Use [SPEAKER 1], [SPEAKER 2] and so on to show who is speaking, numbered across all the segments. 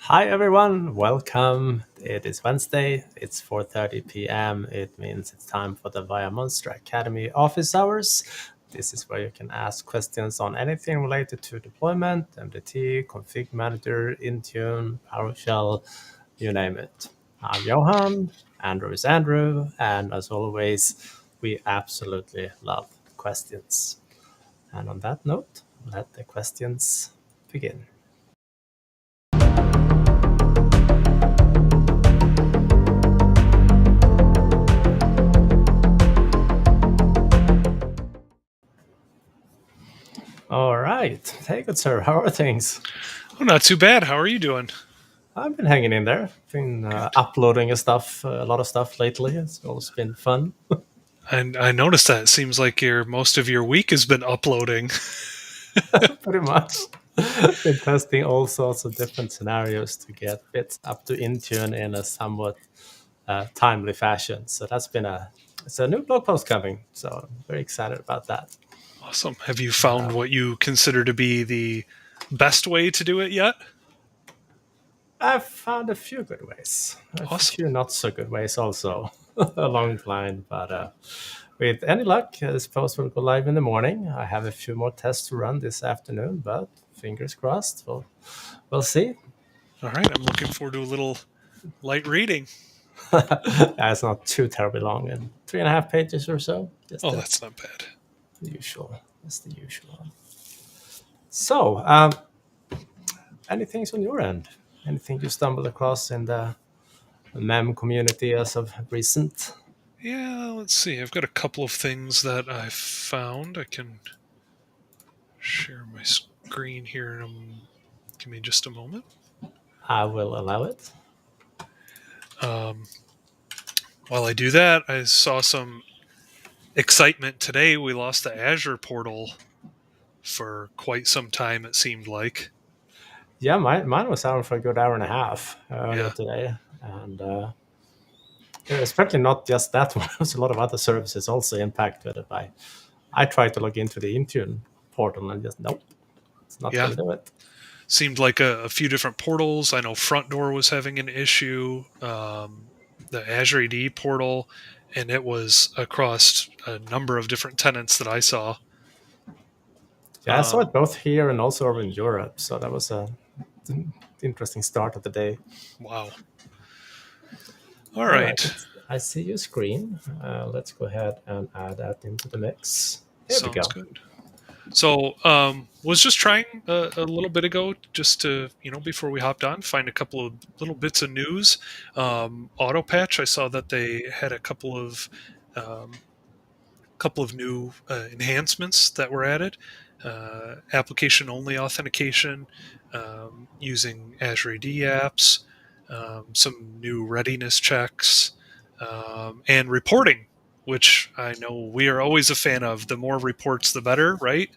[SPEAKER 1] Hi everyone, welcome. It is Wednesday, it's 4:30 p.m. It means it's time for the ViaMonstra Academy office hours. This is where you can ask questions on anything related to deployment, MDT, ConfigMgr, Intune, PowerShell, you name it. I'm Johan, Andrew is Andrew, and as always, we absolutely love questions. And on that note, let the questions begin. All right. Hey, good sir. How are things?
[SPEAKER 2] Oh, not too bad. How are you doing?
[SPEAKER 1] I've been hanging in there. Been
[SPEAKER 2] Good.
[SPEAKER 1] uploading a lot of stuff lately. It's always been fun.
[SPEAKER 2] And I noticed that it seems like your most of your week has been uploading.
[SPEAKER 1] Pretty much. Been testing all sorts of different scenarios to get bits up to Intune in a somewhat timely fashion. So it's a new blog post coming. So I'm very excited about that.
[SPEAKER 2] Awesome. Have you found what you consider to be the best way to do it yet?
[SPEAKER 1] I've found a few good ways, a
[SPEAKER 2] Awesome.
[SPEAKER 1] few not so good ways also along the line. But with any luck, I suppose we'll go live in the morning. I have a few more tests to run this afternoon, but fingers crossed. We'll see.
[SPEAKER 2] All right. I'm looking forward to a little light reading.
[SPEAKER 1] It's not too terribly long, and 3.5 pages or so. Just
[SPEAKER 2] Oh, that's not bad.
[SPEAKER 1] the usual. That's the usual. So, anything on your end? Anything you stumbled across in the mem community as of recent?
[SPEAKER 2] Yeah, let's see. I've got a couple of things that I found. I can share my screen here. Give me just a moment.
[SPEAKER 1] I will allow it.
[SPEAKER 2] Um, while I do that, I saw some excitement today. We lost the Azure portal for quite some time, it seemed like.
[SPEAKER 1] Yeah, mine was down for a good hour and a half earlier
[SPEAKER 2] Yeah.
[SPEAKER 1] today, and especially not just that one. There's a lot of other services also impacted by. I tried to log into the Intune portal and just nope, it's not
[SPEAKER 2] Yeah.
[SPEAKER 1] going to do it.
[SPEAKER 2] Seemed like a few different portals. I know Front Door was having an issue, the Azure AD portal, and it was across a number of different tenants that I saw.
[SPEAKER 1] Yeah, I saw it
[SPEAKER 2] Um,
[SPEAKER 1] both here and also over in Europe, so that was a interesting start of the day.
[SPEAKER 2] wow. All
[SPEAKER 1] All right,
[SPEAKER 2] right.
[SPEAKER 1] I see your screen. Let's go ahead and add that into the mix. Here we
[SPEAKER 2] Sounds
[SPEAKER 1] go.
[SPEAKER 2] good. So, was just trying a little bit ago, just to before we hopped on, find a couple of little bits of news. Autopatch, I saw that they had um, couple of new enhancements that were added. Application only authentication using Azure AD apps, some new readiness checks, and reporting, which I know we are always a fan of. The more reports, the better, right?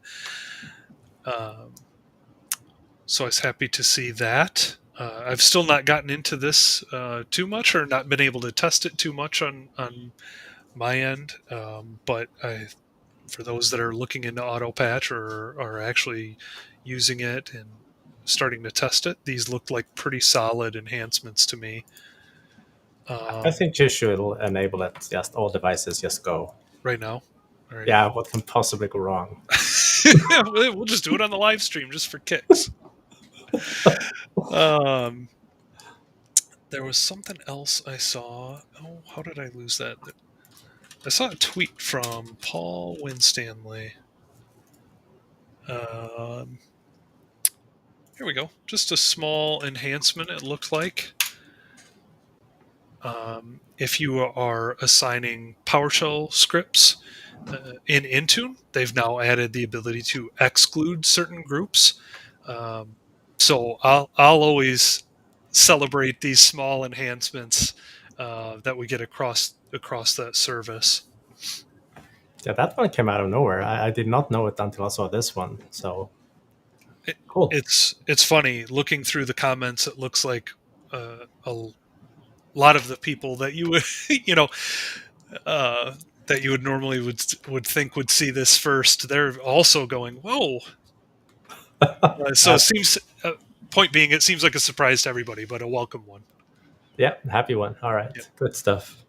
[SPEAKER 2] Um, so I was happy to see that. I've still not gotten into this too much, or not been able to test it too much on my end. But for those that are looking into Autopatch or are actually using it and starting to test it, these look like pretty solid enhancements to me.
[SPEAKER 1] I
[SPEAKER 2] Um,
[SPEAKER 1] think you should enable it. Just all devices just go.
[SPEAKER 2] right now, all right.
[SPEAKER 1] Yeah, what can possibly go wrong?
[SPEAKER 2] We'll just do it on the live stream just for kicks. Um, there was something else I saw. Oh, how did I lose that? I saw a tweet from Paul Winstanley. Um, here we go. Just a small enhancement, it looked like. If you are assigning PowerShell scripts in Intune, they've now added the ability to exclude certain groups. Um, so I'll always celebrate these small enhancements that we get across that service.
[SPEAKER 1] Yeah, that one came out of nowhere. I did not know it until I saw this one. So
[SPEAKER 2] It,
[SPEAKER 1] cool.
[SPEAKER 2] it's funny looking through the comments. It looks like a lot of the people that you would uh, that you would normally would think would see this first. They're also going, "Whoa!" So it
[SPEAKER 1] That
[SPEAKER 2] seems point being, it seems like a surprise to everybody, but a welcome one.
[SPEAKER 1] Yeah, happy one. All right,
[SPEAKER 2] Yeah.
[SPEAKER 1] good stuff.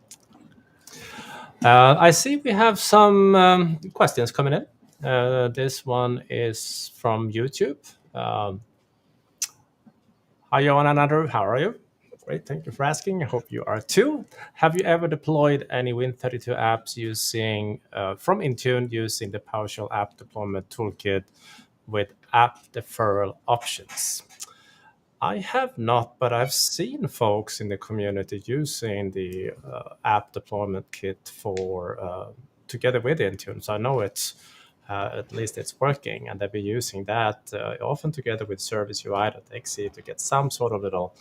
[SPEAKER 1] I see we have some questions coming in. This one is from YouTube. Hi, Johan and Andrew. How are you? Great. Thank you for asking. I hope you are too. Have you ever deployed any Win32 apps using from Intune using the PowerShell app deployment toolkit with app deferral options? I have not, but I've seen folks in the community using the app deployment kit for together with Intune. So I know it's at least it's working, and they've been using that often together with Service UI.exe to get some sort of little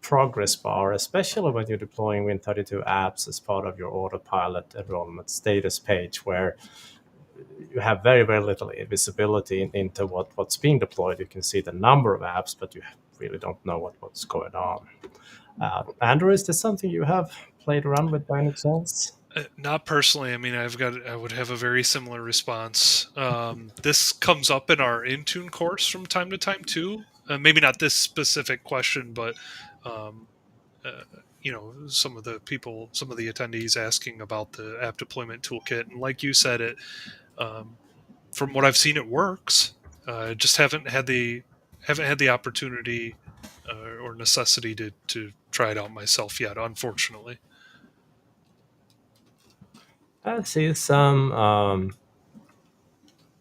[SPEAKER 1] progress bar, especially when you're deploying Win32 apps as part of your Autopilot enrollment status page, where you have very, very little visibility into what's being deployed. You can see the number of apps, but you really don't know what's going on. Andrew, is this something you have played around with by any chance?
[SPEAKER 2] Not personally. I mean, I would have a very similar response. This comes up in our Intune course from time to time too. Maybe not this specific question, but um, uh, some of the attendees asking about the app deployment toolkit, and like you said, it from what I've seen, it works. Just haven't had the opportunity or necessity to try it out myself yet, unfortunately.
[SPEAKER 1] I see some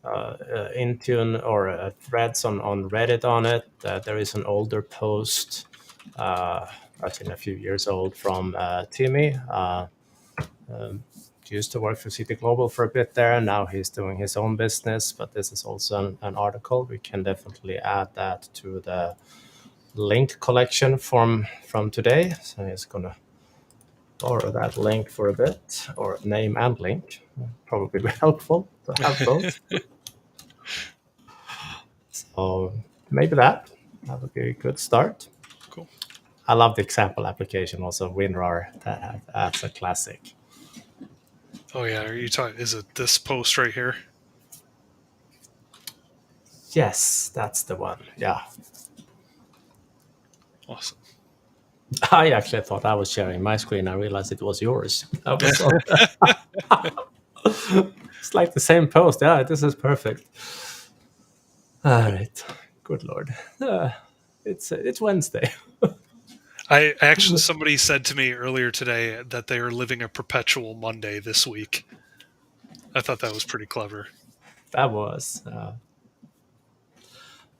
[SPEAKER 1] Intune or threads on Reddit on it. There is an older post, I think a few years old, from Timmy. Used to work for City Global for a bit there, and now he's doing his own business. But this is also an article. We can definitely add that to the link collection from today. So he's gonna borrow that link for a bit, or name and link. Probably be helpful to have both. So maybe that would be a good start.
[SPEAKER 2] Cool.
[SPEAKER 1] I love the example application also, WinRAR. That's a classic.
[SPEAKER 2] Oh yeah, are you talking? Is it this post right here?
[SPEAKER 1] Yes, that's the one. Yeah.
[SPEAKER 2] Awesome.
[SPEAKER 1] I actually thought I was sharing my screen. I realized it was yours. It's like the same post. Yeah, this is perfect. All right. Good Lord. It's Wednesday.
[SPEAKER 2] I actually, somebody said to me earlier today that they are living a perpetual Monday this week. I thought that was pretty clever.
[SPEAKER 1] That was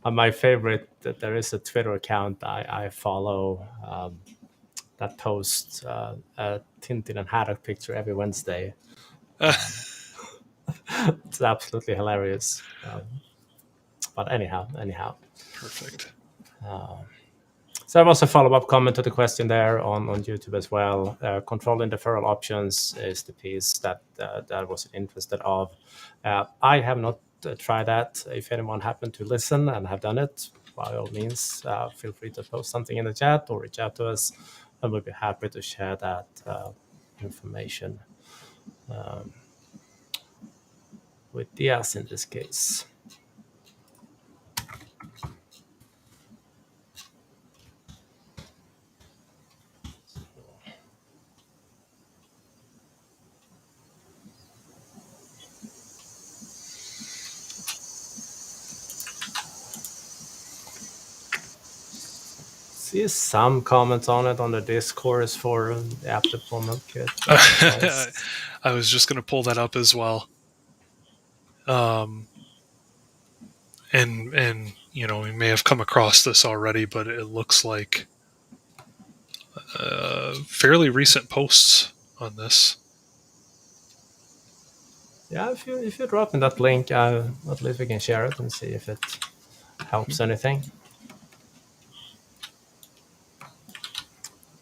[SPEAKER 1] my favorite. That there is a Twitter account I follow that posts a Tintin and Haddock picture every Wednesday. It's absolutely hilarious. But anyhow.
[SPEAKER 2] Perfect.
[SPEAKER 1] So there was a follow-up comment to the question there on YouTube as well. Controlling deferral options is the piece that was interested of. I have not tried that. If anyone happened to listen and have done it, by all means, feel free to post something in the chat or reach out to us, and we'll be happy to share that information with Diaz in this case. See some comments on it on the discourse for the app deployment kit.
[SPEAKER 2] I was just going to pull that up as well. And we may have come across this already, but it looks like fairly recent posts on this.
[SPEAKER 1] Yeah, if you drop in that link, at least we can share it and see if it helps anything.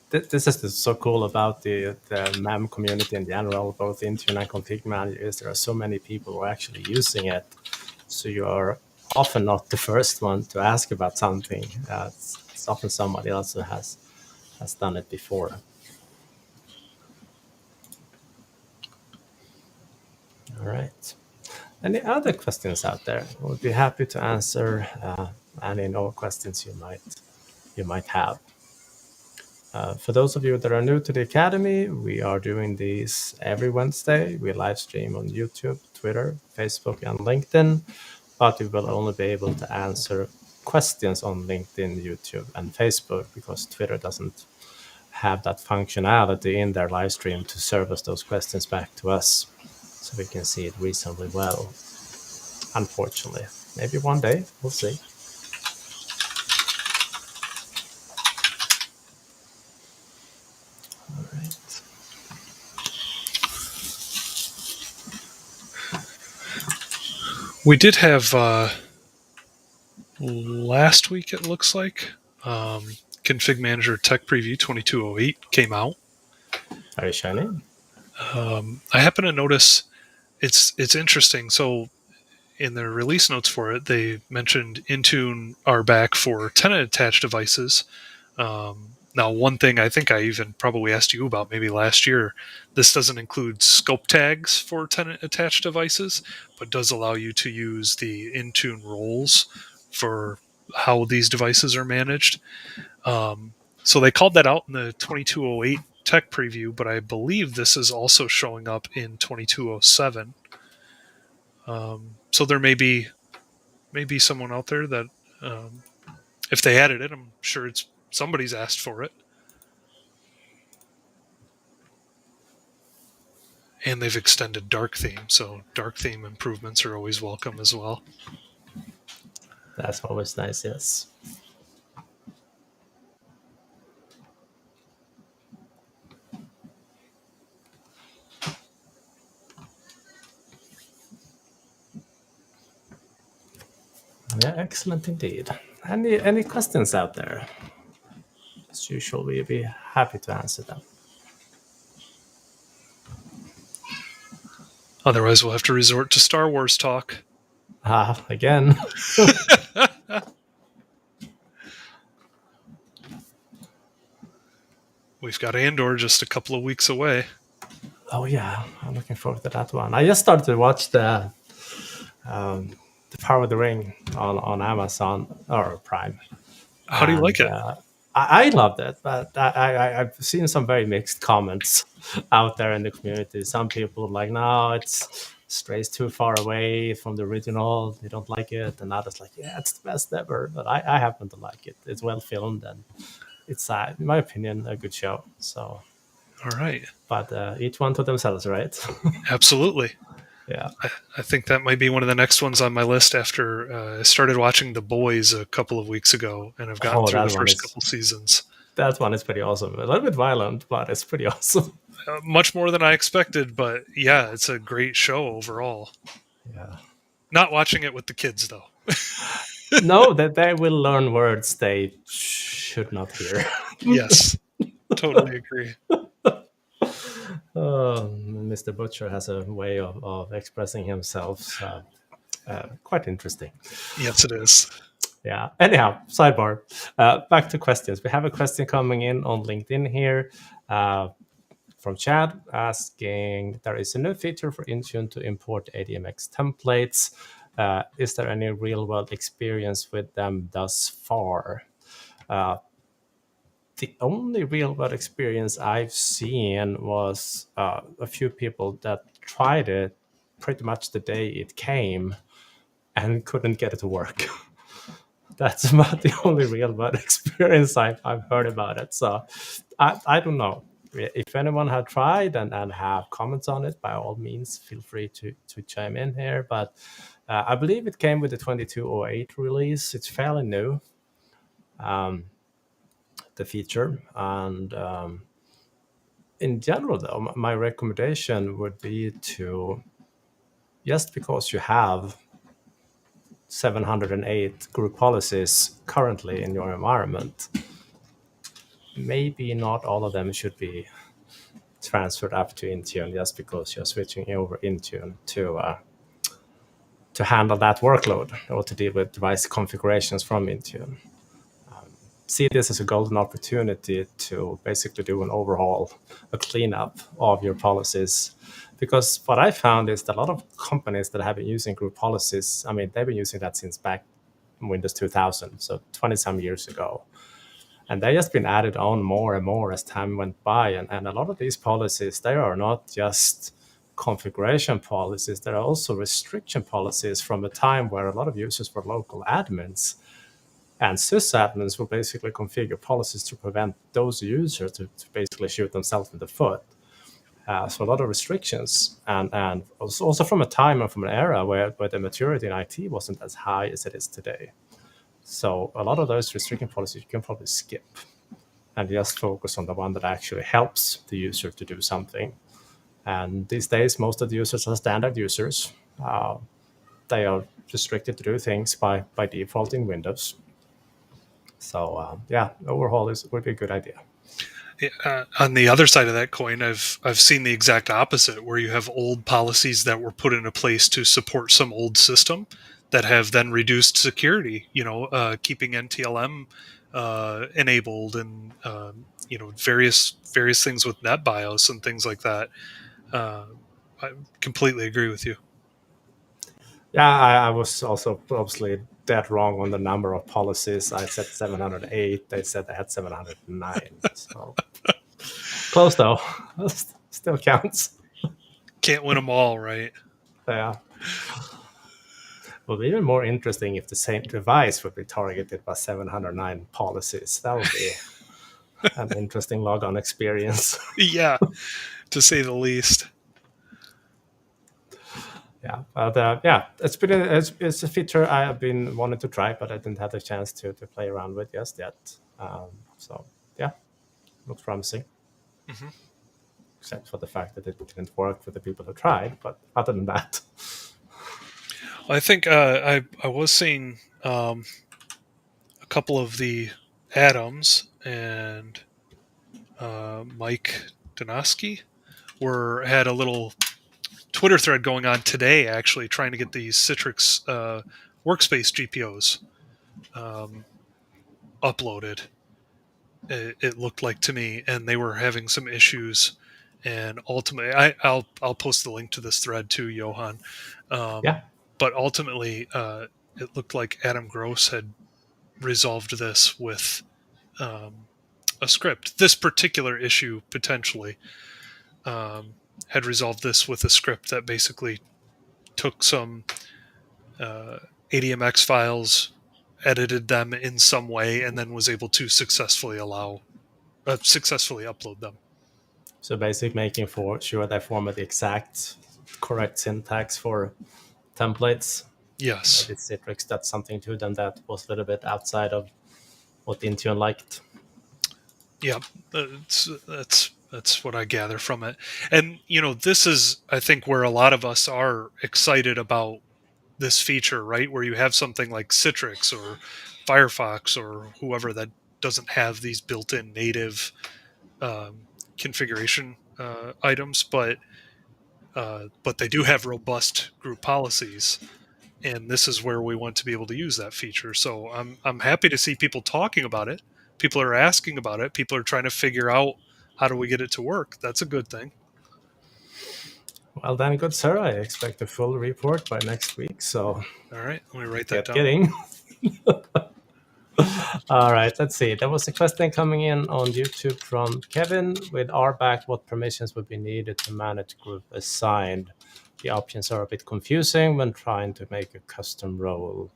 [SPEAKER 1] This is so cool about the MAM community in general, both Intune and ConfigMgr, is there are so many people who are actually using it. So you are often not the first one to ask about something. It's often somebody else who has done it before. All right. Any other questions out there? We'll be happy to answer any no questions you might have. For those of you that are new to the Academy, we are doing these every Wednesday. We live stream on YouTube, Twitter, Facebook, and LinkedIn, but we will only be able to answer questions on LinkedIn, YouTube, and Facebook because Twitter doesn't have that functionality in their live stream to service those questions back to us so we can see it reasonably well. Unfortunately, maybe one day, we'll see. All right.
[SPEAKER 2] We did have last week, it looks like, ConfigMgr Tech Preview 2208 came out.
[SPEAKER 1] Very shiny.
[SPEAKER 2] I happen to notice it's interesting. So in the release notes for it, they mentioned Intune are back for tenant-attached devices. Now, one thing I think I even probably asked you about maybe last year, this doesn't include scope tags for tenant-attached devices, but does allow you to use the Intune roles for how these devices are managed. So they called that out in the 2208 tech preview, but I believe this is also showing up in 2207. So there may be someone out there that if they added it, I'm sure it's somebody's asked for it. And they've extended dark theme, so dark theme improvements are always welcome as well.
[SPEAKER 1] That's always nice, yes. Yeah, excellent indeed. Any questions out there? As usual, we'll be happy to answer them.
[SPEAKER 2] Otherwise, we'll have to resort to Star Wars talk.
[SPEAKER 1] Again.
[SPEAKER 2] We've got Andor just a couple of weeks away.
[SPEAKER 1] Oh yeah, I'm looking forward to that one. I just started to watch the Power of the Ring on Amazon or Prime.
[SPEAKER 2] How do you like it?
[SPEAKER 1] I loved it, but I've seen some very mixed comments out there in the community. Some people are like, no, it's strays too far away from the original. They don't like it, and others like, yeah, it's the best ever. But I happen to like it. It's well filmed, and it's, in my opinion, a good show. So,
[SPEAKER 2] all right.
[SPEAKER 1] But each one to themselves, right?
[SPEAKER 2] Absolutely.
[SPEAKER 1] Yeah.
[SPEAKER 2] I think that might be one of the next ones on my list after I started watching The Boys a couple of weeks ago, and I've gotten through the first couple seasons.
[SPEAKER 1] That one is pretty awesome. A little bit violent, but it's pretty awesome.
[SPEAKER 2] Much more than I expected, but yeah, it's a great show overall.
[SPEAKER 1] Yeah.
[SPEAKER 2] Not watching it with the kids, though.
[SPEAKER 1] No, that they will learn words they should not hear.
[SPEAKER 2] Yes, totally agree.
[SPEAKER 1] Mr. Butcher has a way of expressing himself. So, quite interesting.
[SPEAKER 2] Yes, it is.
[SPEAKER 1] Yeah. Anyhow, sidebar. Back to questions. We have a question coming in on LinkedIn here from Chad asking, there is a new feature for Intune to import ADMX templates. Is there any real-world experience with them thus far? The only real-world experience I've seen was a few people that tried it pretty much the day it came and couldn't get it to work. That's about the only real-world experience I've heard about it. So I don't know. If anyone had tried and have comments on it, by all means, feel free to chime in here. But I believe it came with the 2208 release. It's fairly new. The feature, and in general though, my recommendation would be to, just because you have 708 group policies currently in your environment, maybe not all of them should be transferred up to Intune just because you're switching over Intune to handle that workload or to deal with device configurations from Intune. See this as a golden opportunity to basically do an overhaul, a cleanup of your policies. Because what I found is that a lot of companies that have been using group policies, I mean, they've been using that since back Windows 2000, so 20 some years ago. And they just been added on more and more as time went by. And a lot of these policies, they are not just configuration policies, there are also restriction policies from a time where a lot of users were local admins. And sysadmins will basically configure policies to prevent those users to basically shoot themselves in the foot. So a lot of restrictions, and also from a time and from an era where the maturity in IT wasn't as high as it is today. So a lot of those restriction policies you can probably skip and just focus on the one that actually helps the user to do something. And these days, most of the users are standard users. They are restricted to do things by default in Windows. So overhaul would be a good idea.
[SPEAKER 2] On the other side of that coin, I've seen the exact opposite, where you have old policies that were put into place to support some old system that have then reduced security. Keeping NTLM enabled, and various things with NetBIOS and things like that. I completely agree with you.
[SPEAKER 1] Yeah, I was also obviously dead wrong on the number of policies. I said 708. They said they had 709. So close though. Still counts.
[SPEAKER 2] Can't win them all, right?
[SPEAKER 1] Yeah. Well, even more interesting if the same device would be targeted by 709 policies. That would be an interesting logon experience.
[SPEAKER 2] Yeah, to say the least.
[SPEAKER 1] Yeah, but it's a feature I have been wanting to try, but I didn't have the chance to play around with just yet. So yeah, looks promising.
[SPEAKER 2] Mm-hmm.
[SPEAKER 1] Except for the fact that it didn't work for the people who tried. But other than that,
[SPEAKER 2] I think I was seeing a couple of the Adams and Mike Donosky had a little Twitter thread going on today, actually trying to get these Citrix workspace GPOs uploaded. It looked like to me, and they were having some issues. And ultimately, I'll post the link to this thread too, Johan.
[SPEAKER 1] yeah.
[SPEAKER 2] But ultimately, it looked like Adam Gross had resolved this with a script. This particular issue potentially had resolved this with a script that basically took some ADMX files, edited them in some way, and then was able to successfully upload them.
[SPEAKER 1] So basically making sure they format the exact correct syntax for templates.
[SPEAKER 2] Yes.
[SPEAKER 1] Maybe Citrix did something to them that was a little bit outside of what Intune liked.
[SPEAKER 2] Yeah, that's what I gather from it. And this is, I think, where a lot of us are excited about this feature, right? Where you have something like Citrix or Firefox or whoever that doesn't have these built-in native configuration items, but they do have robust group policies, and this is where we want to be able to use that feature. So I'm happy to see people talking about it. People are asking about it. People are trying to figure out how do we get it to work. That's a good thing.
[SPEAKER 1] Well then, good sir. I expect a full report by next week. So
[SPEAKER 2] all right, let me write that down.
[SPEAKER 1] Kidding. All right, let's see. There was a question coming in on YouTube from Kevin. With RBAC, what permissions would be needed to manage group assigned? The options are a bit confusing when trying to make a custom role.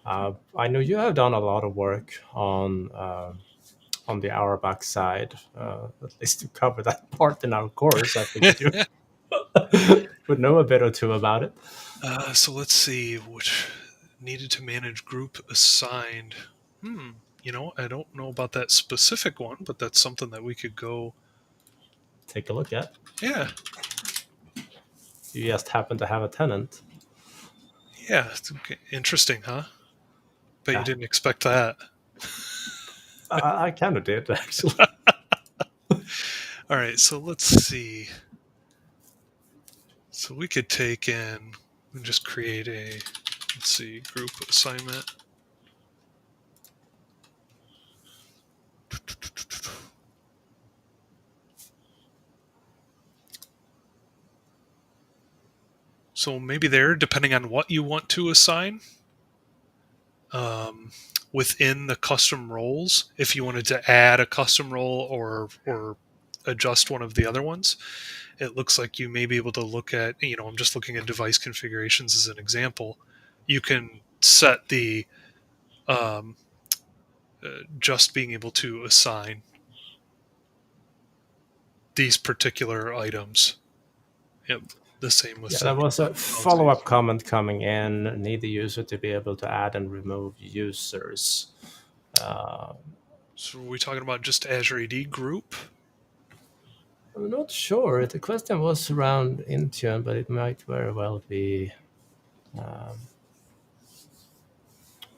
[SPEAKER 1] I know you have done a lot of work on the RBAC side, at least to cover that part in our course. I think you would know a bit or two about it.
[SPEAKER 2] So let's see, which needed to manage group assigned. I don't know about that specific one, but that's something that we could go
[SPEAKER 1] take a look at.
[SPEAKER 2] Yeah.
[SPEAKER 1] You just happen to have a tenant.
[SPEAKER 2] Yeah, it's interesting, huh? Bet you didn't expect that.
[SPEAKER 1] I kind of did, actually.
[SPEAKER 2] All right, so let's see. So we could take in and just create a, let's see, group assignment. So maybe there, depending on what you want to assign. within the custom roles, if you wanted to add a custom role or adjust one of the other ones, it looks like you may be able to look at, I'm just looking at device configurations as an example. You can set the just being able to assign these particular items. Yep. The same with
[SPEAKER 1] Yeah, there was a
[SPEAKER 2] policies.
[SPEAKER 1] follow-up comment coming in. Need the user to be able to add and remove users.
[SPEAKER 2] So are we talking about just Azure AD group?
[SPEAKER 1] I'm not sure. The question was around Intune, but it might very well be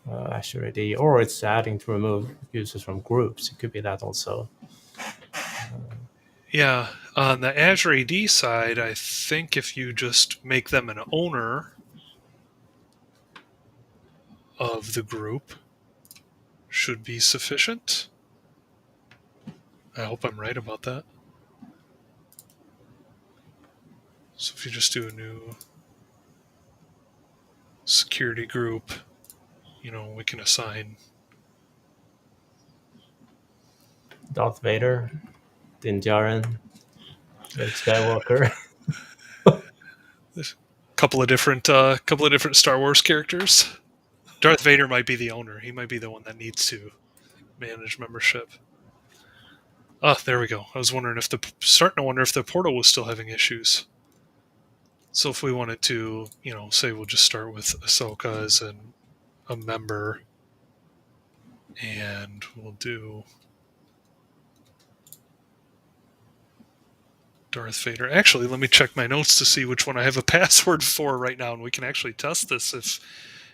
[SPEAKER 1] Azure AD, or it's adding to remove users from groups. It could be that also.
[SPEAKER 2] Yeah, on the Azure AD side, I think if you just make them an owner of the group, should be sufficient. I hope I'm right about that. So if you just do a new security group, we can assign
[SPEAKER 1] Darth Vader, Din Djarin, Luke Skywalker.
[SPEAKER 2] a couple of different Star Wars characters. Darth Vader might be the owner. He might be the one that needs to manage membership. Oh, there we go. I was starting to wonder if the portal was still having issues. So if we wanted to, say we'll just start with Ahsoka as a member, and we'll do Darth Vader. Actually, let me check my notes to see which one I have a password for right now, and we can actually test this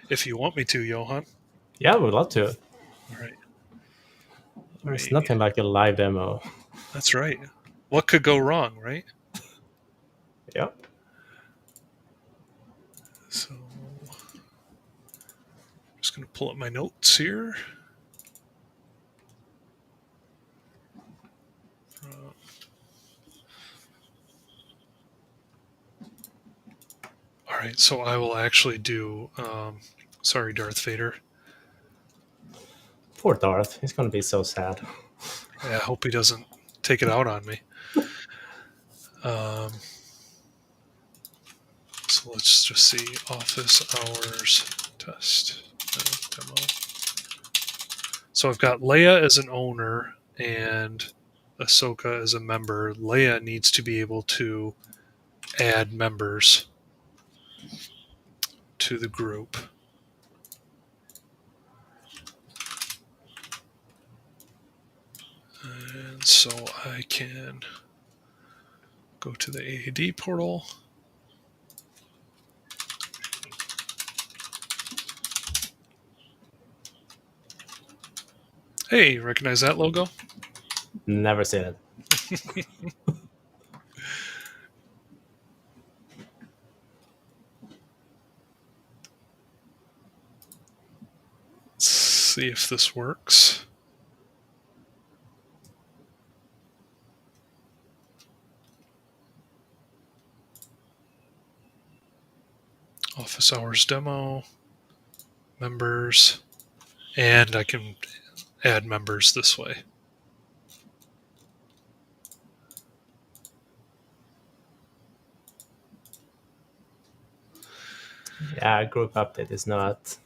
[SPEAKER 2] if you want me to, Johan.
[SPEAKER 1] Yeah, we'd love to.
[SPEAKER 2] All right.
[SPEAKER 1] There's nothing like a live demo.
[SPEAKER 2] That's right. What could go wrong, right?
[SPEAKER 1] Yep.
[SPEAKER 2] So I'm just going to pull up my notes here. All right, so I will actually do. Sorry, Darth Vader.
[SPEAKER 1] Poor Darth. He's going to be so sad.
[SPEAKER 2] Yeah, I hope he doesn't take it out on me. So let's just see office hours test demo. So I've got Leia as an owner and Ahsoka as a member. Leia needs to be able to add members to the group. And so I can go to the AD portal. Hey, recognize that logo?
[SPEAKER 1] Never seen it.
[SPEAKER 2] Let's see if this works. Office hours demo, members, and I can add members this way.
[SPEAKER 1] Yeah, group update is not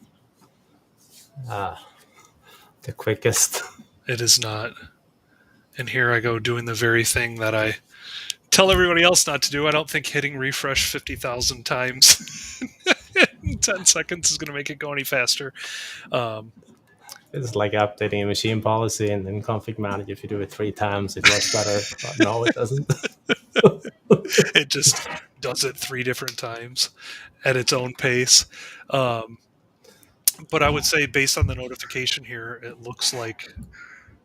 [SPEAKER 1] the quickest.
[SPEAKER 2] It is not. And here I go doing the very thing that I tell everybody else not to do. I don't think hitting refresh 50,000 times in 10 seconds is going to make it go any faster.
[SPEAKER 1] It's like updating a machine policy and then ConfigMgr. If you do it 3 times, it works better. But no, it doesn't.
[SPEAKER 2] It just does it 3 different times at its own pace. But I would say based on the notification here, it looks like,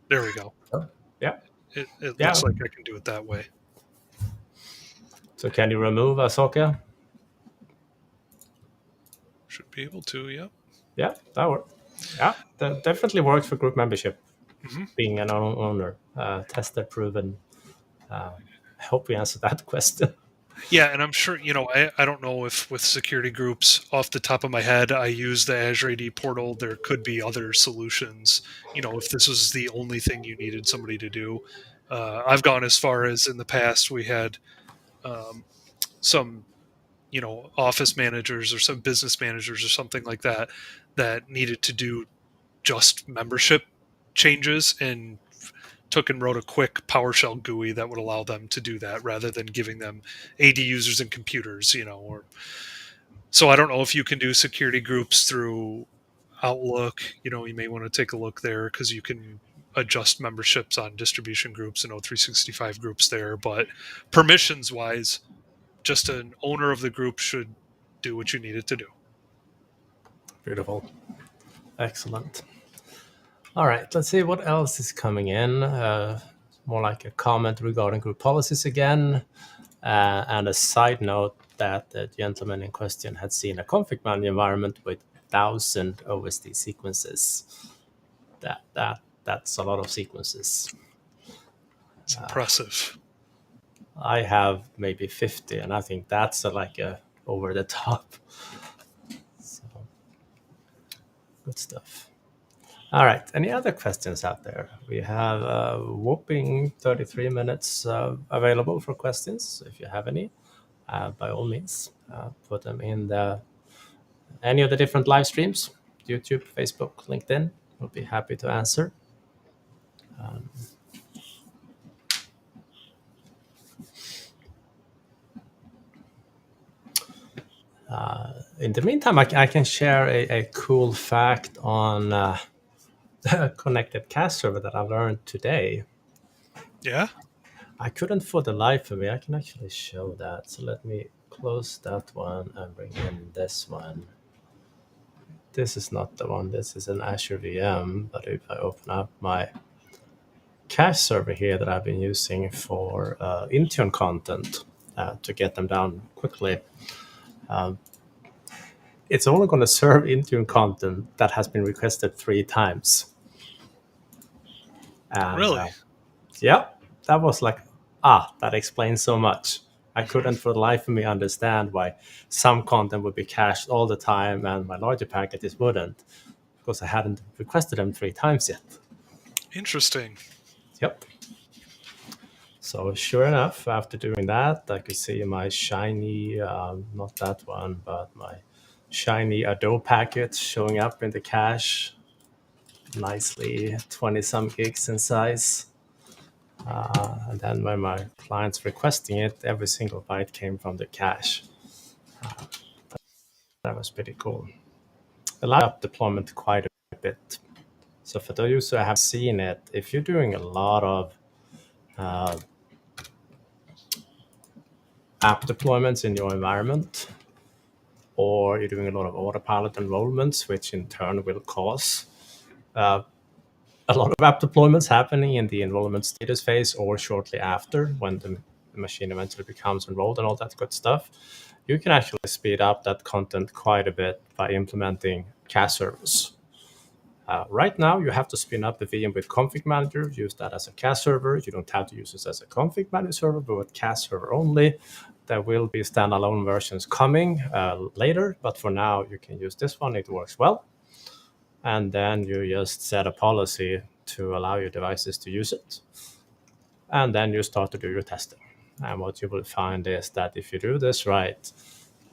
[SPEAKER 2] there we go.
[SPEAKER 1] Yeah.
[SPEAKER 2] It looks like I can do it that way.
[SPEAKER 1] So can you remove Ahsoka?
[SPEAKER 2] Should be able to, yep.
[SPEAKER 1] Yeah, that works. Yeah, that definitely works for group membership.
[SPEAKER 2] Mm-hmm.
[SPEAKER 1] Being an owner, tested, proven. I hope we answered that question.
[SPEAKER 2] Yeah, and I'm sure, I don't know if with security groups off the top of my head, I use the Azure AD portal. There could be other solutions, if this was the only thing you needed somebody to do. I've gone as far as in the past, we had um, some, office managers or some business managers or something like that that needed to do just membership changes, and took and wrote a quick PowerShell GUI that would allow them to do that rather than giving them AD users and computers, or so I don't know if you can do security groups through Outlook. You may want to take a look there because you can adjust memberships on distribution groups and O365 groups there. But permissions wise, just an owner of the group should do what you need it to do.
[SPEAKER 1] Beautiful. Excellent. All right, let's see what else is coming in. More like a comment regarding group policies again. And a side note that the gentleman in question had seen a ConfigMgr environment with 1,000 OSD sequences. That's a lot of sequences.
[SPEAKER 2] It's impressive.
[SPEAKER 1] I have maybe 50, and I think that's like a over the top. So, good stuff. All right. Any other questions out there? We have a whopping 33 minutes available for questions. If you have any, by all means, put them in any of the different live streams, YouTube, Facebook, LinkedIn. We'll be happy to answer. In the meantime, I can share a cool fact on the connected cache server that I learned today.
[SPEAKER 2] Yeah.
[SPEAKER 1] I couldn't for the life of me. I can actually show that. So let me close that one and bring in this one. This is not the one. This is an Azure VM. But if I open up my cache server here that I've been using for Intune content to get them down quickly, it's only going to serve Intune content that has been requested 3 times. And,
[SPEAKER 2] Really?
[SPEAKER 1] yeah, that was like, that explains so much. I couldn't for the life of me understand why some content would be cached all the time and my larger packages wouldn't, because I hadn't requested them 3 times yet.
[SPEAKER 2] Interesting.
[SPEAKER 1] Yep. So sure enough, after doing that, I could see my shiny, not that one, but my shiny Adobe packet showing up in the cache, nicely 20 some gigs in size. And then when my client's requesting it, every single byte came from the cache. That was pretty cool. Allowed up deployment quite a bit. So for those who have seen it, if you're doing a lot of app deployments in your environment, or you're doing a lot of Autopilot enrollments, which in turn will cause a lot of app deployments happening in the enrollment status phase or shortly after when the machine eventually becomes enrolled and all that good stuff, you can actually speed up that content quite a bit by implementing cache servers. Right now, you have to spin up the VM with ConfigMgr, use that as a cache server. You don't have to use this as a ConfigMgr server, but with cache server only. There will be standalone versions coming later, but for now, you can use this one. It works well. And then you just set a policy to allow your devices to use it. And then you start to do your testing. And what you will find is that if you do this right,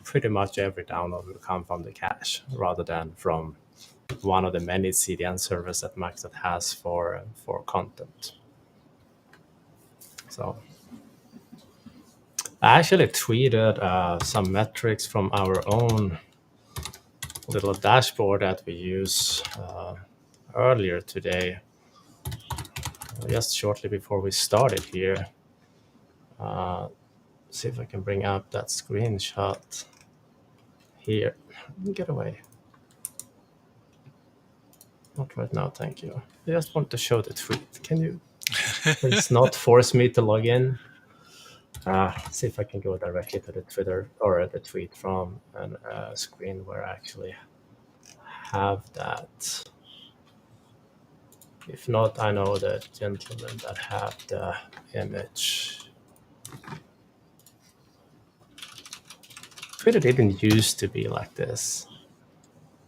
[SPEAKER 1] pretty much every download will come from the cache rather than from one of the many CDN servers that Microsoft has for content. So I actually tweeted some metrics from our own little dashboard that we use earlier today, just shortly before we started here. See if I can bring up that screenshot here. Get away. Not right now, thank you. I just want to show the tweet. Can you please not force me to log in? See if I can go directly to the Twitter or the tweet from a screen where I actually have that. If not, I know the gentleman that have the image. Twitter didn't used to be like this.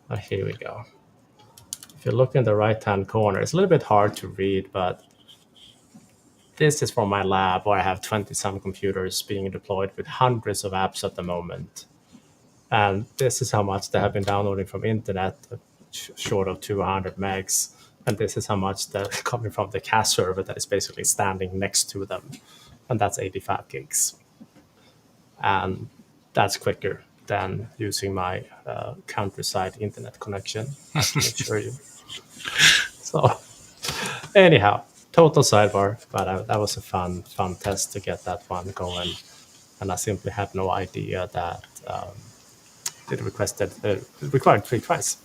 [SPEAKER 1] Oh, here we go. If you look in the right-hand corner, it's a little bit hard to read, but this is from my lab where I have 20-some computers being deployed with hundreds of apps at the moment. And this is how much they have been downloading from internet, short of 200 megs. And this is how much that's coming from the cache server that is basically standing next to them. And that's 85 gigs. And that's quicker than using my countryside internet connection, I can assure you. So anyhow, total sidebar, but that was a fun test to get that one going. And I simply had no idea that it required 3 tries.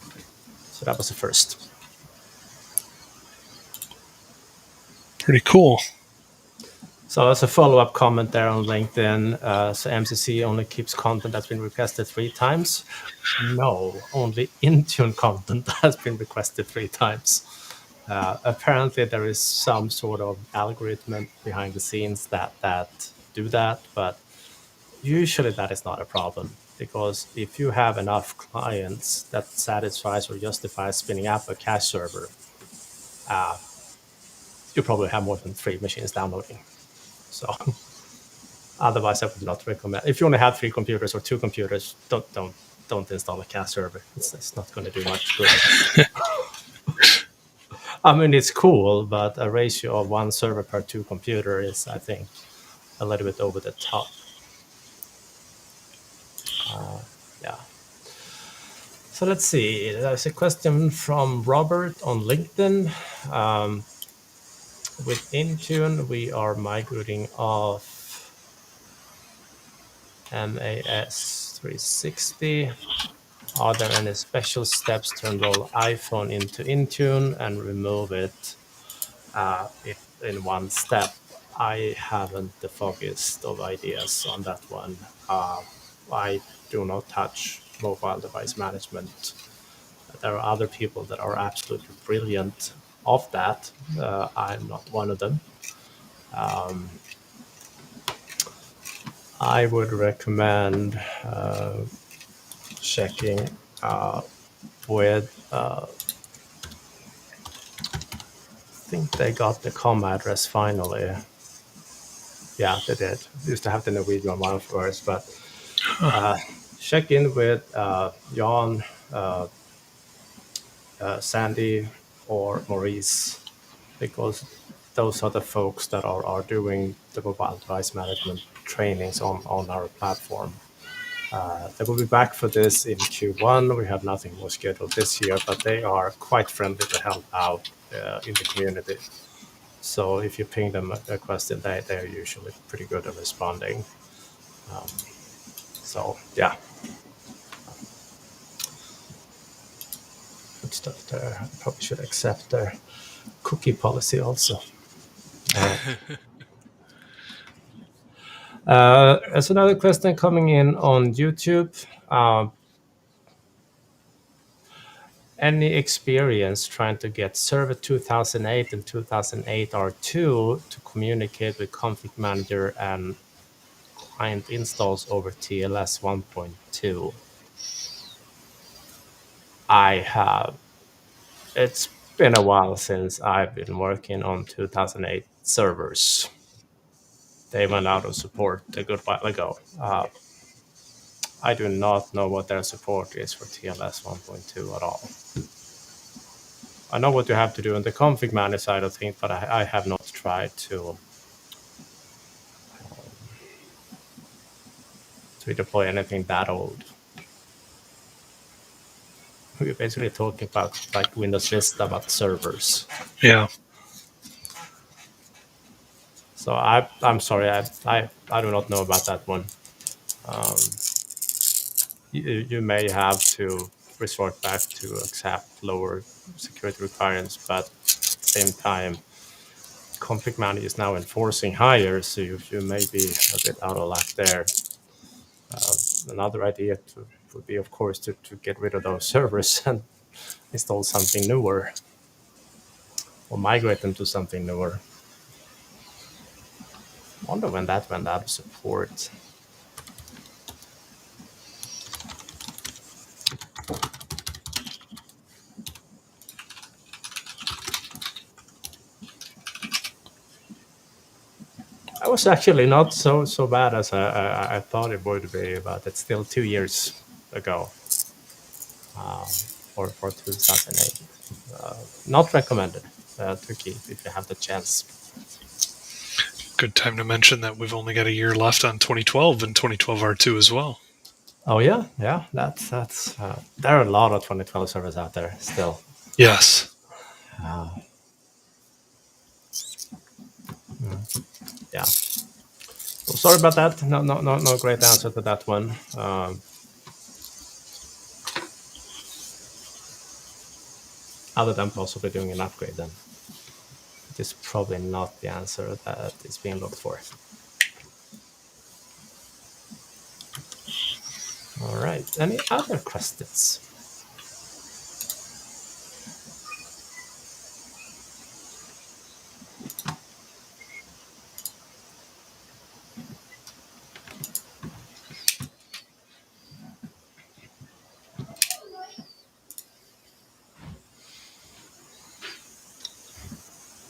[SPEAKER 1] So that was the first.
[SPEAKER 2] Pretty cool.
[SPEAKER 1] So as a follow-up comment there on LinkedIn, so MCC only keeps content that's been requested 3 times. No, only Intune content has been requested 3 times. Apparently there is some sort of algorithm behind the scenes that do that, but usually that is not a problem, because if you have enough clients that satisfies or justifies spinning up a cache server, you probably have more than 3 machines downloading. So otherwise I would not recommend. If you only have 3 computers or 2 computers, don't install a cache server. It's not going to do much good. I mean, it's cool, but a ratio of 1 server per 2 computer is, I think, a little bit over the top. Yeah. So let's see. There's a question from Robert on LinkedIn. With Intune, we are migrating off MAS 360. Are there any special steps to enroll iPhone into Intune and remove it in one step? I haven't the foggiest of ideas on that one. I do not touch mobile device management. There are other people that are absolutely brilliant of that. I'm not one of them. I would recommend checking with. I think they got the com address finally. Yeah, they did. Used to have the Norwegian one first, but check in with Jan, Sandy, or Maurice, because those are the folks that are doing the mobile device management trainings on our platform. They will be back for this in Q1. We have nothing more scheduled this year, but they are quite friendly to help out in the community. So if you ping them a question, they're usually pretty good at responding. So yeah. Good stuff there. I probably should accept their cookie policy also. There's another question coming in on YouTube. Any experience trying to get Server 2008 and 2008 R2 to communicate with ConfigMgr and client installs over TLS 1.2? I have. It's been a while since I've been working on 2008 servers. They went out of support a good while ago. I do not know what their support is for TLS 1.2 at all. I know what you have to do on the config manager side of things, but I have not tried to deploy anything that old. We're basically talking about like Windows Vista, but servers.
[SPEAKER 2] Yeah.
[SPEAKER 1] So I'm sorry, I do not know about that one. You may have to resort back to accept lower security requirements, but at the same time, config manager is now enforcing higher, so you may be a bit out of luck there. Another idea would be, of course, to get rid of those servers and install something newer, or migrate them to something newer. I wonder when that went out of support. was actually not so bad as I thought it would be, but it's still 2 years ago, for 2008. Not recommended to keep if you have the chance.
[SPEAKER 2] Good time to mention that we've only got a year left on 2012 and 2012 R2 as well.
[SPEAKER 1] Oh yeah, that's there are a lot of 2012 servers out there still.
[SPEAKER 2] Yes.
[SPEAKER 1] Yeah. Well, sorry about that. No great answer to that one. Other than possibly doing an upgrade, then it is probably not the answer that is being looked for. All right. Any other questions?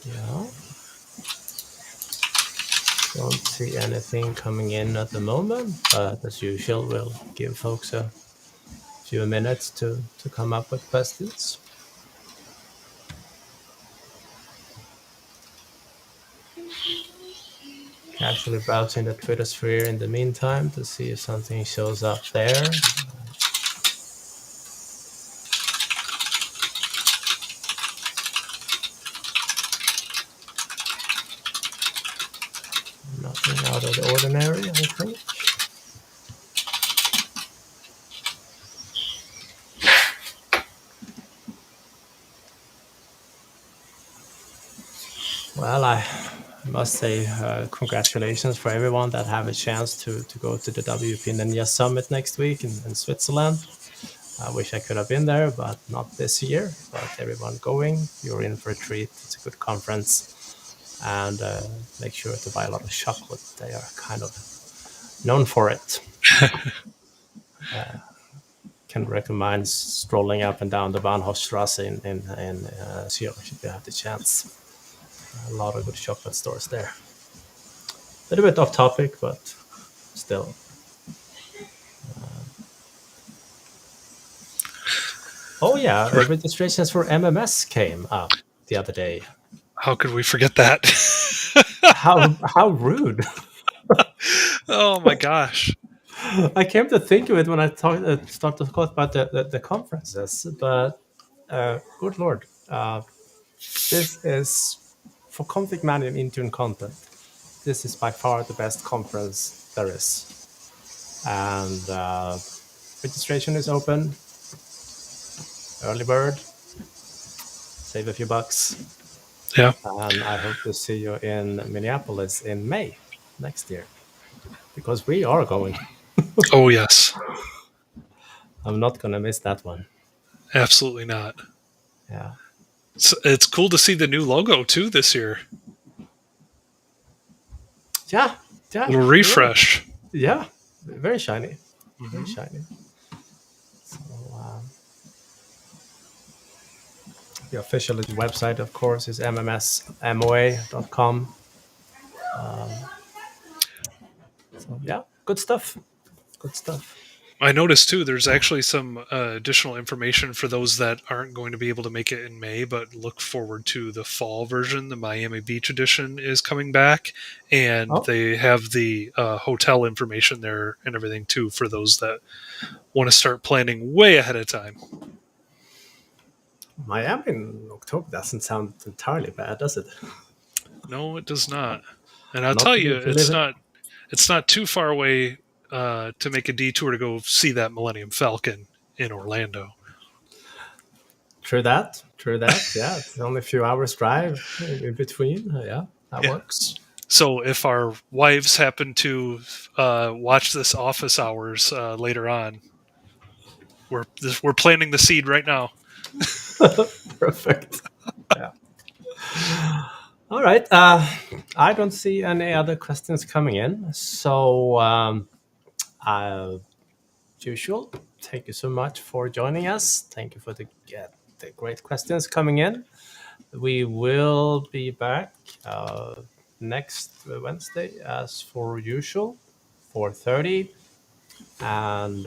[SPEAKER 1] Yeah. Don't see anything coming in at the moment, but as usual, we'll give folks a few minutes to come up with questions. Casually browsing the Twitter sphere in the meantime to see if something shows up there. Nothing out of the ordinary, I think. Well, I must say congratulations for everyone that have a chance to go to the WP Ninja Summit next week in Switzerland. I wish I could have been there, but not this year. But everyone going, you're in for a treat. It's a good conference. And make sure to buy a lot of chocolate. They are kind of known for it. Can recommend strolling up and down the Bahnhofstrasse in Zurich if you have the chance. A lot of good chocolate stores there. A little bit off topic, but still. Oh yeah, registrations for MMS came up the other day.
[SPEAKER 2] How could we forget that?
[SPEAKER 1] How rude!
[SPEAKER 2] Oh my gosh.
[SPEAKER 1] I came to think of it when I started to talk about the conferences, but good lord, this is for ConfigMgr and Intune content. This is by far the best conference there is, and registration is open. Early bird, save a few bucks.
[SPEAKER 2] Yeah.
[SPEAKER 1] And I hope to see you in Minneapolis in May next year, because we are going.
[SPEAKER 2] Oh yes.
[SPEAKER 1] I'm not gonna miss that one.
[SPEAKER 2] Absolutely not.
[SPEAKER 1] Yeah.
[SPEAKER 2] It's cool to see the new logo too this year.
[SPEAKER 1] Yeah.
[SPEAKER 2] Little refresh.
[SPEAKER 1] Yeah. Very shiny.
[SPEAKER 2] Mm-hmm.
[SPEAKER 1] Very shiny. So, the official website, of course, is mmsmoa.com. So yeah, good stuff. Good stuff.
[SPEAKER 2] I noticed too, there's actually some additional information for those that aren't going to be able to make it in May, but look forward to the fall version. The Miami Beach edition is coming back, and they have the hotel information there and everything too for those that want to start planning way ahead of time.
[SPEAKER 1] Miami in October doesn't sound entirely bad, does it?
[SPEAKER 2] No, it does not. And I'll tell you, it's not too far away to make a detour to go see that Millennium Falcon in Orlando.
[SPEAKER 1] True that. Yeah, it's only a few hours drive in between. Yeah, that works.
[SPEAKER 2] So if our wives happen to watch this office hours later on, we're planting the seed right now.
[SPEAKER 1] Perfect. Yeah. All right. I don't see any other questions coming in. So, as usual, thank you so much for joining us. Thank you for the great questions coming in. We will be back next Wednesday, as for usual, 4:30. And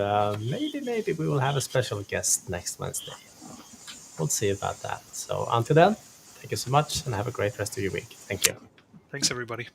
[SPEAKER 1] maybe we will have a special guest next Wednesday. We'll see about that. So until then, thank you so much and have a great rest of your week. Thank you.
[SPEAKER 2] Thanks, everybody.